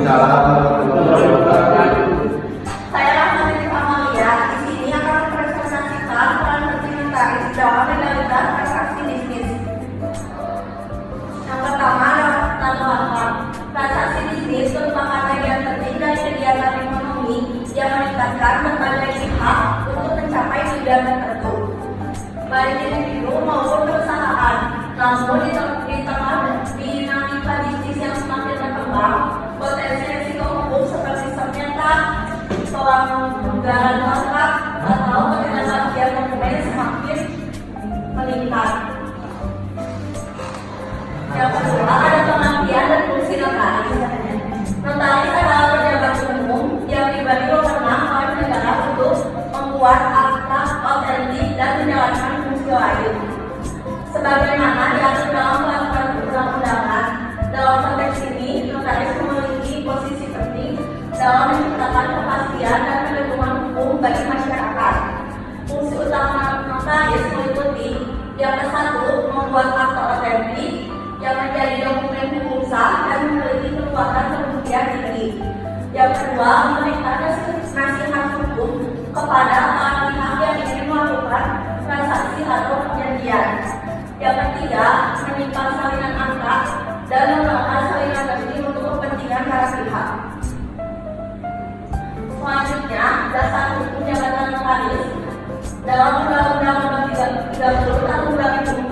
Waalaikumsalam warahmatullahi wabarakatuh. Saya Rahmati Amalia. Di sini akan mempresentasikan peran penting notaris dalam legalitas transaksi bisnis. Yang pertama adalah tata transaksi bisnis merupakan bagian penting dari kegiatan ekonomi yang melibatkan berbagai pihak untuk mencapai tujuan tertentu, baik individu maupun perusahaan. Namun di tengah dinamika bisnis yang semakin berkembang, potensi risiko hukum seperti sengketa, pelanggaran kontrak atau ketidakpastian dokumen semakin meningkat. Yang kedua ada pengabdian dan fungsi notaris. Notaris adalah pejabat umum yang diberi wewenang oleh negara untuk membuat akta otentik dan menjalankan fungsi lain. Sebagaimana diatur dalam peraturan perundang-undangan, dalam konteks ini notaris memiliki posisi penting dalam menciptakan kepastian dan perlindungan hukum bagi masyarakat. Fungsi utama notaris meliputi yang satu, membuat akta otentik yang menjadi dokumen hukum sah dan memiliki kekuatan pembuktian tinggi. Yang kedua, memberikan nasihat hukum kepada para pihak yang ingin melakukan transaksi atau perjanjian. Yang ketiga, menyimpan salinan akta dan menggunakan salinan resmi untuk kepentingan para pihak. Selanjutnya, dasar hukum jabatan notaris dalam Undang-Undang Nomor 30 Tahun 2004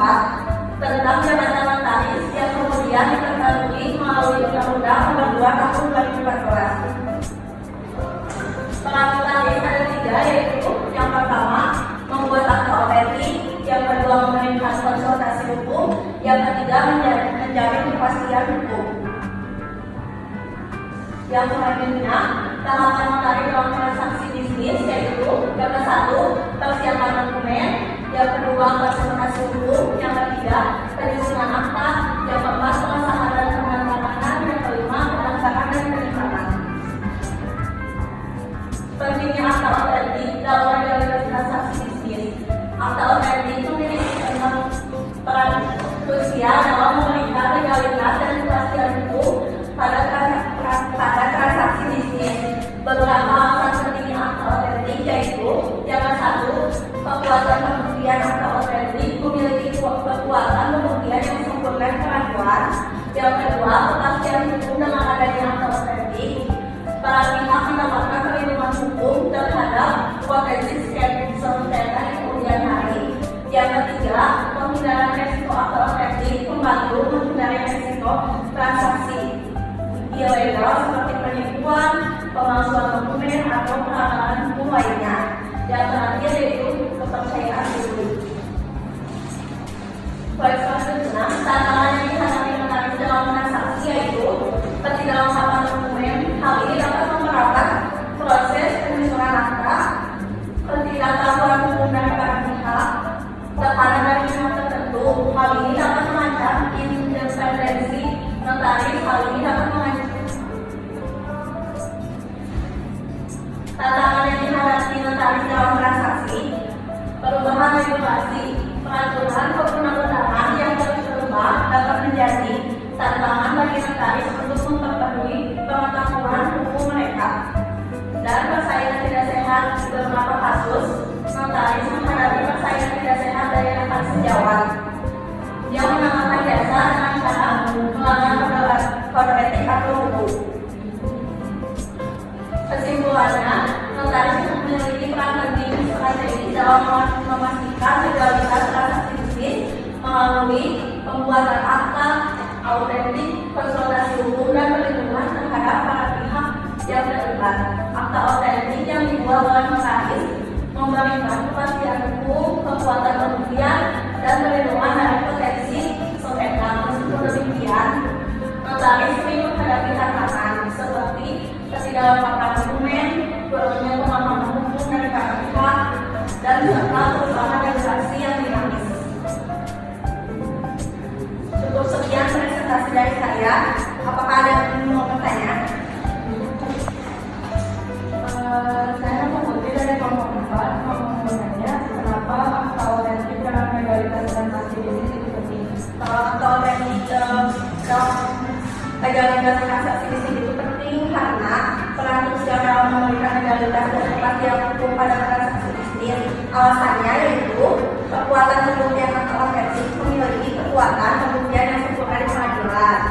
tentang jabatan notaris yang kemudian diperbarui melalui Undang-Undang Nomor 2 Tahun 2014. Peran notaris ada tiga, yaitu yang pertama membuat akta otentik, yang kedua memberikan konsultasi hukum, yang ketiga menjamin kepastian hukum. Yang selanjutnya, tahapan notaris dalam transaksi bisnis yaitu yang satu, persiapan dokumen, yang kedua konsultasi hukum, yang ketiga penyusunan akta, yang keempat pengesahan dan penandatanganan, yang kelima penandatanganan dan penyimpanan. Pentingnya akta otentik dalam legalitas transaksi bisnis. Akta otentik memiliki peran krusial dalam memberikan legalitas dan kepastian hukum pada transaksi bisnis. Beberapa alasan pentingnya akta otentik yaitu yang satu, kekuatan pembuktian. Akta otentik memiliki kekuatan pembuktian yang sempurna keraguan. Yang kedua, kepastian hukum. Dengan adanya akta otentik, para pihak mendapatkan perlindungan hukum terhadap potensi sengketa di kemudian hari. Yang ketiga, penghindaran resiko. Akta otentik membantu menghindari resiko transaksi ilegal seperti penipuan, pemalsuan dokumen, atau pelanggaran hukum lainnya. Yang terakhir yaitu kepercayaan publik. Baik, selanjutnya, tantangan yang dihadapi notaris dalam transaksi yaitu ketidaklengkapan dokumen. Hal ini dapat mempersempit proses penyusunan akta, ketidaktahuan hukum dari para pihak, tekanan dari pihak tertentu. Hal ini dapat mengancam independensi notaris. Hal ini dapat mengancam tantangan yang dihadapi notaris dalam transaksi. Perubahan regulasi, peraturan perundang-undangan yang terus berubah dapat menjadi tantangan bagi notaris untuk memperbarui pengetahuan hukum mereka. Dan persaingan tidak sehat. Di beberapa kasus, notaris menghadapi persaingan tidak sehat dari rekan sejawat yang menawarkan jasa dengan cara melanggar kode etik atau hukum. Kesimpulannya, notaris memiliki peran penting strategis dalam memastikan legalitas transaksi bisnis melalui pembuatan akta autentik, konsultasi hukum, dan perlindungan terhadap para pihak yang terlibat. Akta autentik yang dibuat oleh notaris memberikan kepastian hukum, kekuatan pembuktian, dan perlindungan dari potensi sengketa. Meskipun demikian, notaris sering menghadapi tantangan seperti ketidakpastian dokumen, kurangnya pemahaman hukum dari para pihak, dan serta perubahan regulasi yang dinamis. Cukup sekian presentasi dari saya. Apakah ada yang mau bertanya? Saya Putri dari kelompok 4 mau bertanya kenapa akta otentik dalam legalitas transaksi bisnis itu penting. Akta otentik dalam legalitas transaksi bisnis itu penting karena peran sosial dalam memberikan legalitas dan kepastian hukum pada transaksi bisnis. Alasannya yaitu kekuatan pembuktian atau otentik memiliki kekuatan pembuktian yang sempurna di pengadilan.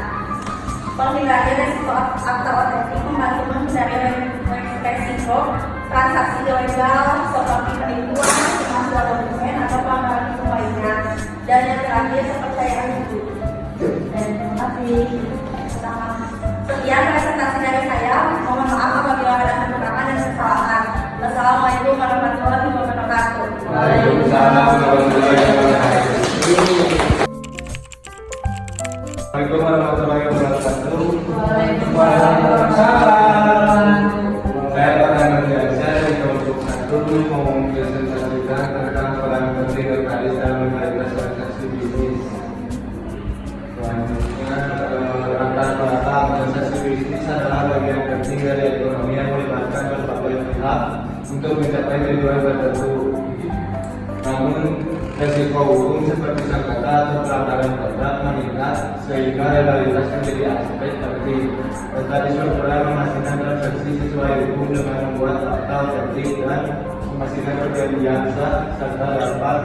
Penghindarian resiko akta otentik membantu menghindari resiko transaksi ilegal seperti penipuan, pemalsuan dokumen atau pelanggaran hukum lainnya. Dan yang terakhir kepercayaan hidup. Dan terima kasih. Sekian presentasi dari saya. Mohon maaf apabila ada kekurangan dan kesalahan. Wassalamualaikum warahmatullahi wabarakatuh. Waalaikumsalam warahmatullahi wabarakatuh. Assalamualaikum warahmatullahi wabarakatuh. Waalaikumsalam. Saya Pak Biasa dari kelompok 1 mau mempresentasikan tentang peran penting legalitas dalam legalitas transaksi bisnis. Selanjutnya, latar belakang transaksi bisnis adalah bagian penting dari ekonomi yang melibatkan berbagai pihak untuk mencapai tujuan tertentu. Namun, resiko hukum seperti sengketa atau pelanggaran kontrak meningkat sehingga legalitas menjadi aspek penting. Tadi struktural memastikan transaksi sesuai hukum dengan membuat akta otentik dan memastikan perjanjian sah serta dapat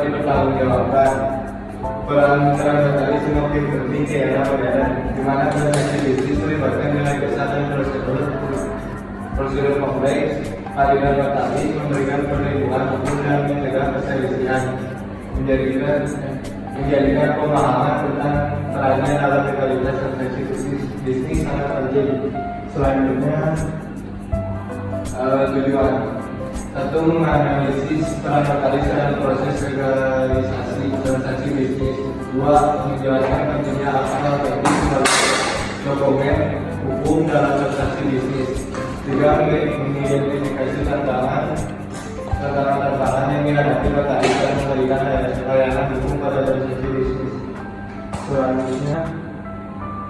dipertanggungjawabkan. Peran tadi semakin penting di era modern, di mana transaksi bisnis melibatkan nilai besar dan prosedur kompleks. Hadiran notaris memberikan perlindungan hukum dan mencegah perselisihan, menjadikan pemahaman tentang perannya dalam legalitas transaksi bisnis sangat penting. Selanjutnya, tujuan 1. Menganalisis peran notaris dalam proses legalisasi transaksi bisnis. 2. Menjelaskan pentingnya akta otentik sebagai dokumen hukum dalam transaksi bisnis. 3. Mengidentifikasi tantangan yang dihadapi notaris dan memberikan layanan hukum pada transaksi bisnis. Selanjutnya,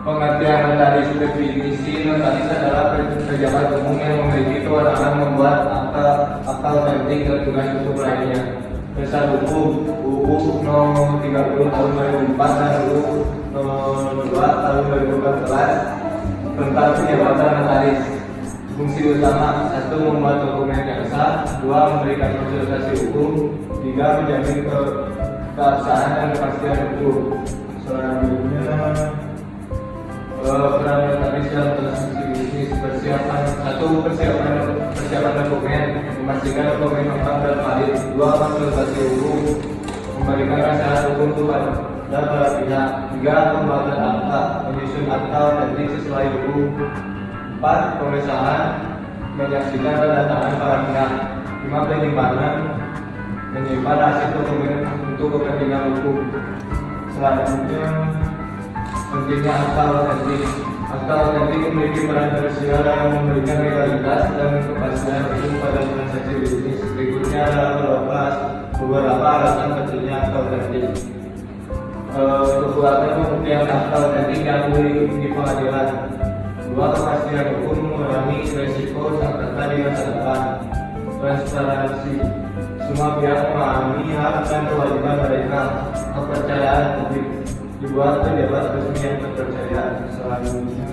pengertian notaris. Definisi notaris adalah pejabat umum yang memiliki kewenangan membuat akta otentik dan tugas hukum lainnya. Dasar hukum UU Nomor 30 Tahun 2004 dan UU Nomor 2 Tahun 2014 tentang penjabatan notaris. Fungsi utama: 1. Membuat dokumen yang sah. 2. Memberikan konsultasi hukum. 3. Menjamin keabsahan dan kepastian hukum. Selanjutnya, peran notaris dalam transaksi bisnis. Persiapan: 1. Persiapan dokumen, memastikan dokumen lengkap dan valid. 2. Konsultasi hukum, memberikan nasihat hukum kepada para pihak. 3. Pembuatan akta, menyusun akta otentik sesuai hukum. 4. Pengesahan, menyaksikan tanda tangan para pihak. 5. Penyimpanan, menyimpan hasil dokumen untuk kepentingan hukum. Selanjutnya, pentingnya akta otentik. Akta otentik memiliki peran krusial dalam memberikan legalitas dan kepastian hukum pada transaksi bisnis. Berikutnya adalah beberapa alasan pentingnya akta otentik. Kekuatan pembuktian akta otentik yang di pengadilan. 2. Kepastian hukum mengurangi resiko sengketa di masa depan. Transparansi, semua pihak memahami hak dan kewajiban mereka. Kepercayaan publik, dibuat pejabat resmi yang terpercaya. Selanjutnya,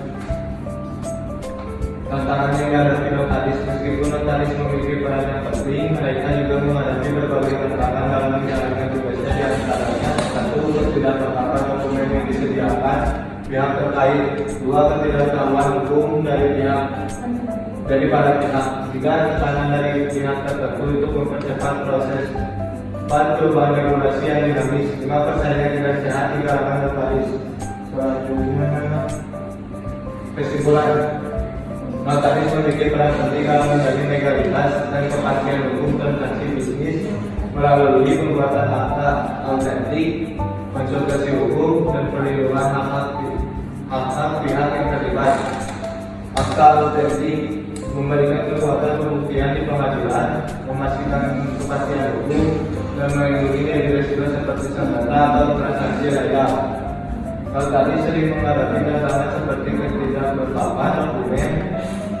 tantangan yang dihadapi notaris. Meskipun notaris memiliki peran yang penting, mereka juga menghadapi berbagai tantangan dalam menjalankan tugasnya. Di antaranya: 1. Ketidaklengkapan dokumen yang disediakan pihak terkait. 2. Ketidaktahuan hukum dari para pihak. 3. Tekanan dari pihak tertentu untuk mempercepat proses. 4. Perubahan regulasi yang dinamis. 5. Persaingan tidak sehat di kalangan notaris. Selanjutnya, kesimpulan: notaris memiliki peran penting dalam menjamin legalitas dan kepastian hukum transaksi bisnis melalui pembuatan akta autentik, konsultasi hukum, dan perlindungan hak pihak yang terlibat. Akta autentik memberikan kekuatan pembuktian di pengadilan, memastikan kepastian hukum, dan melindungi dari risiko seperti sengketa atau transaksi ilegal. Notaris sering menghadapi tantangan seperti ketidakberlakuan dokumen,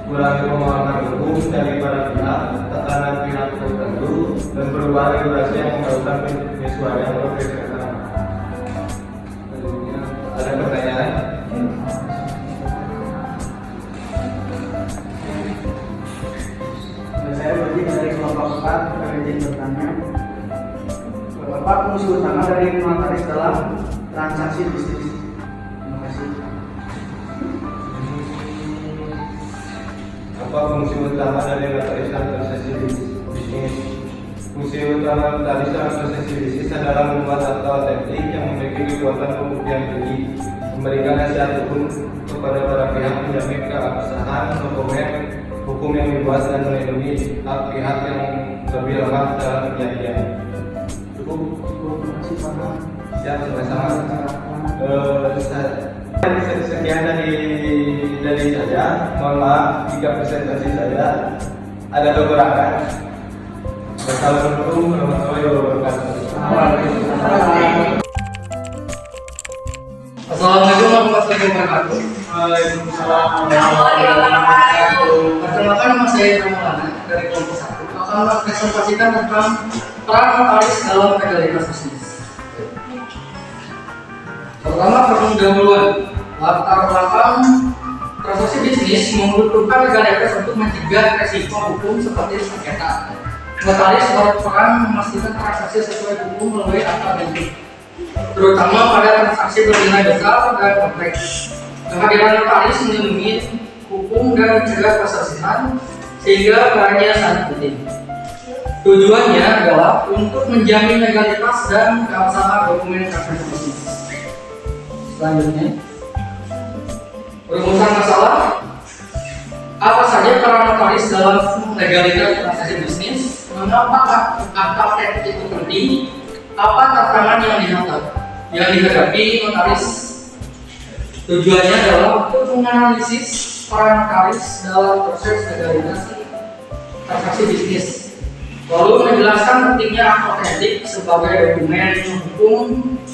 kurangnya pemahaman hukum dari para pihak, tekanan pihak tertentu, dan perubahan regulasi yang memerlukan penyesuaian profesional. Ada pertanyaan? dalam transaksi bisnis. Terima kasih. Apa fungsi utama dari notarisan transaksi bisnis? Fungsi utama notarisan transaksi bisnis adalah membuat akta otentik yang memiliki kekuatan pembuktian tinggi, memberikan nasihat hukum kepada para pihak, menjamin keabsahan dokumen hukum yang dibuat dan melindungi hak pihak yang lebih lemah dalam perjanjian. Cukup. Terima kasih Pak. Siap, sama-sama. Sekian dari saya. Mohon maaf jika presentasi saya ada kekurangan. Wassalamualaikum warahmatullahi wabarakatuh. Assalamualaikum warahmatullahi wabarakatuh. Waalaikumsalam. Perkenalkan, nama saya Ramulana dari kelompok 1 akan mempresentasikan tentang peran notaris dalam legalitas bisnis. Pertama, pendahuluan. Latar belakang transaksi bisnis membutuhkan legalitas untuk mencegah resiko hukum seperti sengketa. Notaris berperan memastikan transaksi sesuai hukum melalui akta bentuk, terutama pada transaksi bernilai besar dan kompleks. Kehadiran notaris melindungi hukum dan mencegah perselisihan, sehingga perannya sangat penting. Tujuannya adalah untuk menjamin legalitas dan keabsahan dokumen transaksi bisnis. Selanjutnya, perumusan masalah. Apa saja peran notaris dalam legalitas transaksi bisnis? Mengapa akta otentik itu penting? Apa tantangan yang dihadapi notaris? Tujuannya adalah untuk menganalisis peran notaris dalam proses legalitas transaksi bisnis, lalu menjelaskan pentingnya akta otentik sebagai dokumen hukum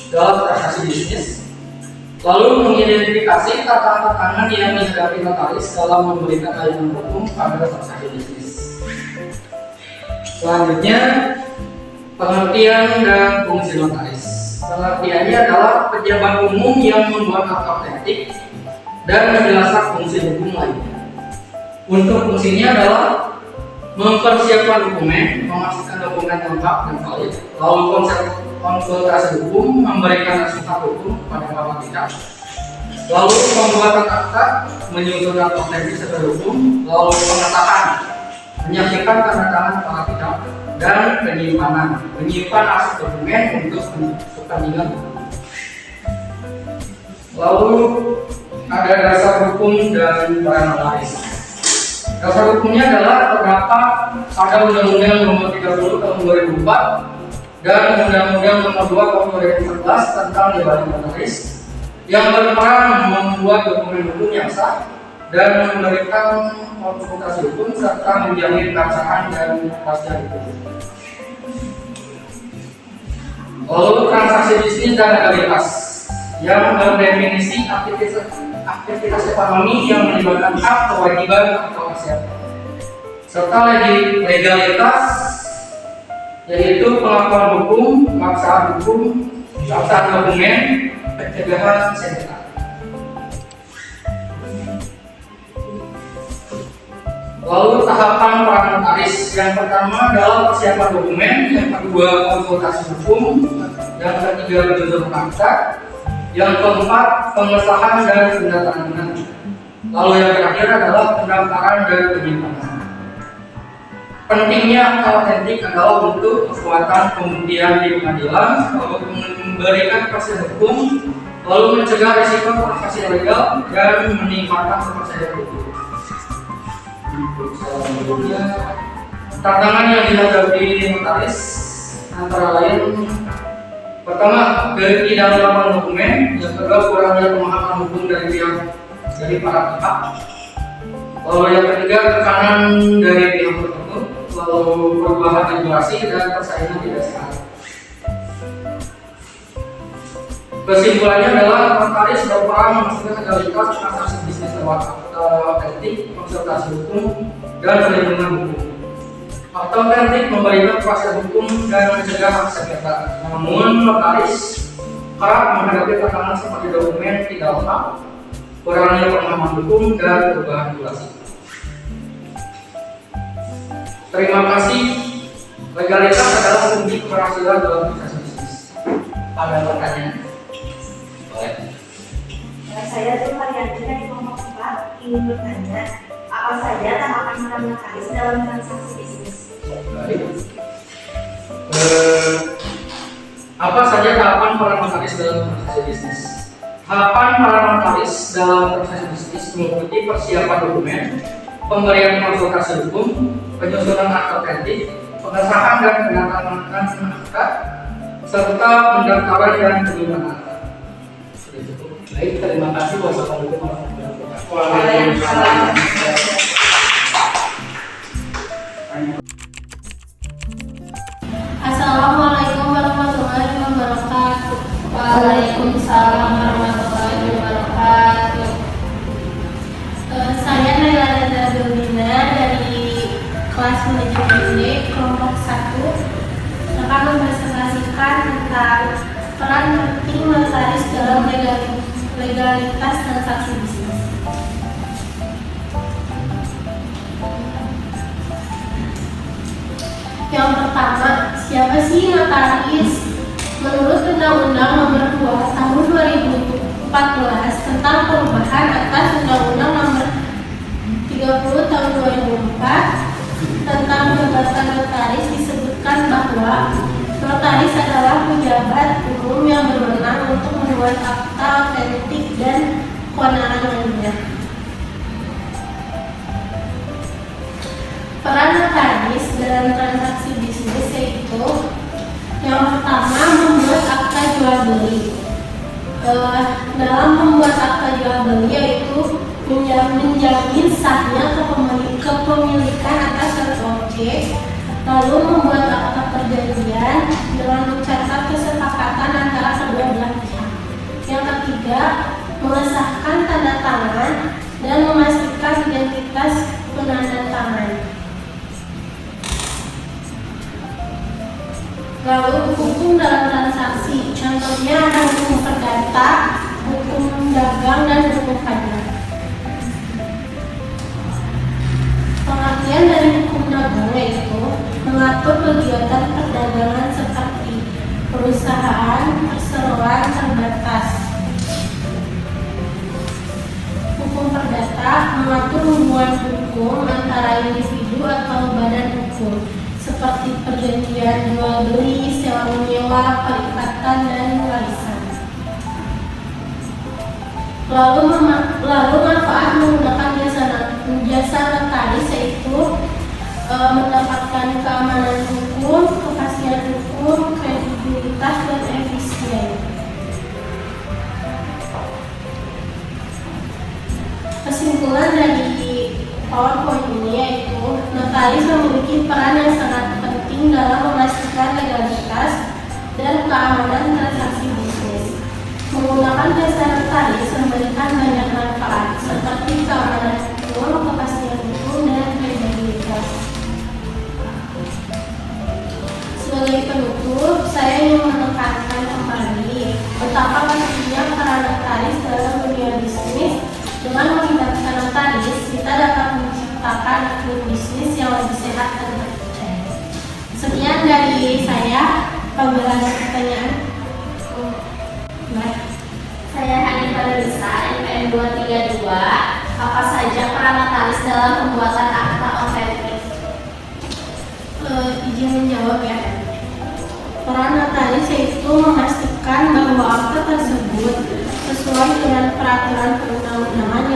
dalam transaksi bisnis, lalu mengidentifikasi tantangan yang dihadapi notaris dalam memberikan layanan hukum pada transaksi bisnis. Selanjutnya, pengertian dan fungsi notaris. Pengertiannya adalah pejabat umum yang membuat akta otentik dan menjelaskan fungsi hukum lainnya. Untuk fungsinya adalah mempersiapkan dokumen, memastikan dokumen lengkap dan valid, lalu konsultasi hukum, memberikan nasihat hukum kepada para pihak, lalu pembuatan akta, menyusun akta otentik secara hukum, lalu pengesahan, menyaksikan tanda tangan para pihak, dan menyimpan aset dokumen untuk kepentingan hukum. Lalu ada dasar hukum dan peran notaris. Dasar hukumnya adalah terdapat pada Undang-Undang Nomor 30 Tahun 2004 dan Undang-Undang Nomor 2 Tahun 2011 tentang legalitas notaris yang berperan membuat dokumen hukum yang sah dan memberikan konsultasi hukum serta menjamin keabsahan dan kepastian hukum. Lalu transaksi bisnis dan legalitas yang berdefinisi aktivitas ekonomi yang melibatkan hak, kewajiban, atau aset, serta legalitas yaitu pengakuan hukum, keabsahan dokumen, pencegahan sengketa. Lalu tahapan peran notaris, yang pertama adalah persiapan dokumen, yang kedua konsultasi hukum, yang ketiga menyusun akta, yang keempat pengesahan dan pendatanganan, lalu yang terakhir adalah pendaftaran dan penyimpanan. Pentingnya akta otentik adalah untuk kekuatan pembuktian di pengadilan, lalu memberikan kepastian hukum, lalu mencegah risiko transaksi legal dan meningkatkan kepercayaan hukum. Selanjutnya, tantangan yang dihadapi notaris antara lain: pertama, ketidaklengkapan dokumen, yang kedua kurangnya pemahaman hukum dari para pihak, lalu yang ketiga tekanan dari pihak tertentu, lalu perubahan regulasi dan persaingan tidak sehat. Kesimpulannya adalah notaris berperan memastikan legalitas transaksi bisnis lewat akta otentik, konsultasi hukum, dan perlindungan hukum. Akta otentik memberikan kepastian hukum dan mencegah hak sengketa. Namun notaris kerap menghadapi tantangan seperti dokumen tidak lengkap, kurangnya pemahaman hukum, dan perubahan regulasi. Terima kasih. Legalitas adalah kunci keberhasilan dalam proses bisnis. Ada pertanyaan? Boleh. Saya Zulfarianti dari kelompok 4 ingin bertanya, apa saja tahapan para notaris dalam transaksi bisnis? Baik. Apa saja tahapan para notaris dalam transaksi bisnis? Tahapan para notaris dalam transaksi bisnis meliputi persiapan dokumen, pemberian konsultasi hukum, penyusunan akta autentik, pengesahan dan penandatanganan akta, serta pendaftaran dan penerimaan akta. Sudah cukup. Baik, terima kasih. Wassalamualaikum warahmatullahi wabarakatuh. Waalaikumsalam. Assalamualaikum warahmatullahi wabarakatuh. Waalaikumsalam warahmatullahi wabarakatuh. Saya Naila Danda Belina dari kelas manajemen D kelompok 1 akan mempresentasikan tentang peran penting notaris dalam legalitas transaksi bisnis. Yang pertama, siapa sih notaris? Menurut Undang-Undang Nomor 2 Tahun 2014 tentang perubahan atas Undang-Undang Nomor 30 Tahun 2004 tentang jabatan notaris disebutkan bahwa notaris adalah pejabat umum yang berwenang untuk membuat akta autentik dan kewenangan lainnya. Peran notaris dalam transaksi bisnis yaitu yang pertama, membuat akta jual beli. Dalam membuat akta jual beli yaitu menjamin sahnya kepemilikan atas suatu objek, lalu membuat akta perjanjian dengan mencatat kesepakatan antara kedua belah pihak. Yang ketiga, mengesahkan tanda tangan dan memastikan identitas penanda tangan. Lalu hukum dalam transaksi, contohnya ada hukum perdata, hukum dagang, dan hukum pajak. Pengertian dari hukum dagang yaitu mengatur kegiatan perdagangan seperti perusahaan, perseroan terbatas. Hukum perdata mengatur hubungan hukum antara individu atau badan hukum, seperti perjanjian jual beli, sewa menyewa, perikatan, dan warisan. Lalu manfaat menggunakan jasa notaris yaitu mendapatkan keamanan hukum, kepastian hukum, kredibilitas, dan efisien. Kesimpulan dari PowerPoint ini yaitu notaris memiliki peran yang sangat penting dalam memastikan legalitas dan keamanan transaksi bisnis. Menggunakan jasa notaris memberikan banyak manfaat seperti keamanan hukum, kepastian hukum, dan kredibilitas. Sebagai penutup, saya ingin menekankan kembali betapa pentingnya peran notaris dalam dunia bisnis. Dengan melibatkan notaris, kita dapat menciptakan iklim bisnis yang lebih sehat dan terpercaya. Sekian dari saya. Apabila ada pertanyaan, Saya Hanifah Lisa, NPM 232. Apa saja peran notaris dalam pembuatan akta autentik? izin menjawab ya. Peran notaris yaitu memastikan bahwa akta tersebut sesuai dengan peraturan perundang-undangan